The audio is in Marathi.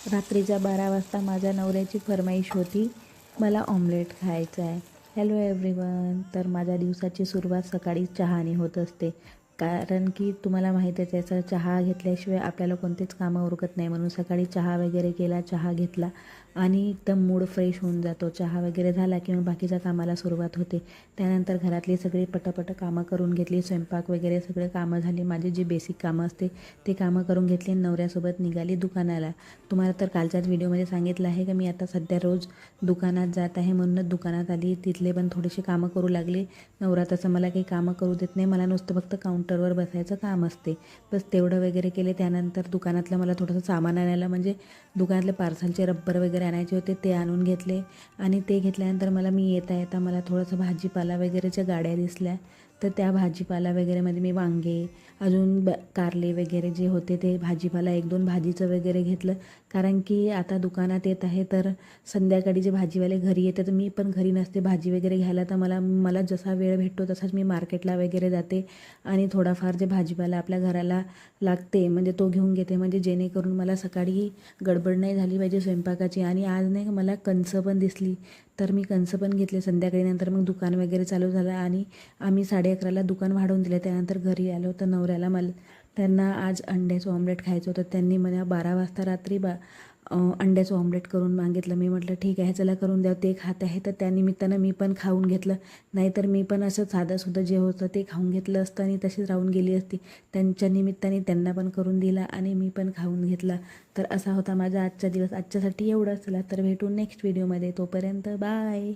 रात्रीच्या 12 वाजता माझ्या नवऱ्याची फर्माईश होती, मला ऑमलेट खायचं आहे. Hello everyone. तर माझ्या दिवसाची सुरुवात सकाळी चहाने होत असते. कारण की तुम्हाला माहीत आहे त्याचा चहा घेतल्याशिवाय आपल्याला कोणतेच कामं उरकत नाही. म्हणून सकाळी चहा वगैरे केला, चहा घेतला आणि एकदम मूड फ्रेश होऊन जातो. चहा वगैरे झाला की मग बाकीच्या कामाला सुरुवात होते. त्यानंतर घरातली सगळी पटापट कामं करून घेतली. स्वयंपाक वगैरे सगळे कामं झाली. माझी जी बेसिक कामं असते ते कामं करून घेतली. नवऱ्यासोबत निघाली दुकानाला. तुम्हाला तर कालच्याच व्हिडिओमध्ये सांगितलं आहे की मी आता सध्या रोज दुकानात जात आहे, म्हणूनच दुकानात आली. तिथले पण थोडीशी कामं करू लागले. नवरा तसं मला काही कामं करू देत नाही. मला नुसतं फक्त काउंटरवर बसायचं काम असते. बस तेवढं वगैरे केले. त्यानंतर दुकानातलं मला थोडंसं सामान आणायला, म्हणजे दुकानातले पार्सलचे रब्बर वगैरे आणायचे होते, ते आणून घेतले. आणि ते घेतल्यानंतर मी येता येता मला थोडंसं भाजीपाला वगैरेच्या गाड्या दिसल्या. तर त्या भाजीपाला वगैरेमध्ये मी वांगे, अजून कारले वगैरे जे होते ते भाजीपाला 1-2 भाजीचं वगैरे घेतलं. कारण की आता दुकानात येत आहे तर संध्याकाळी जे भाजीवाले घरी येते तर मी पण घरी नसते भाजी वगैरे घ्यायला. तर मला जसा वेळ भेटतो तसाच मी मार्केटला वगैरे जाते आणि थोडाफार जे भाजीपाला आपल्या घराला लागते म्हणजे तो घेऊन घेते, म्हणजे जेणेकरून मला सकाळी गडबड नाही झाली पाहिजे स्वयंपाकाची. आणि आज नाही मला कणसं पण दिसली तर मी कणसं पण घेतले संध्याकाळी. नंतर मग दुकान वगैरे चालू झालं आणि आम्ही 11:30ला दुकान वाढवून दिलं. त्यानंतर घरी आलो तर नवऱ्याला त्यांना आज अंड्याचं ऑमलेट खायचं होतं. त्यांनी मला 12 वाजता रात्री अंड्याचं ऑमलेट करून मागितलं. मी म्हटलं ठीक आहे चला करून द्या. ते खात आहे तर त्यानिमित्तानं मी पण खाऊन घेतलं. नाहीतर मी पण असं साधंसुद्धा जे होतं ते खाऊन घेतलं असतं आणि तशीच राहून गेली असती. त्यांच्या निमित्ताने त्यांना पण करून दिला आणि मी पण खाऊन घेतला. तर असा होता माझा आजचा दिवस. आजच्यासाठी एवढंच. चला तर भेटू नेक्स्ट व्हिडिओमध्ये. तोपर्यंत बाय.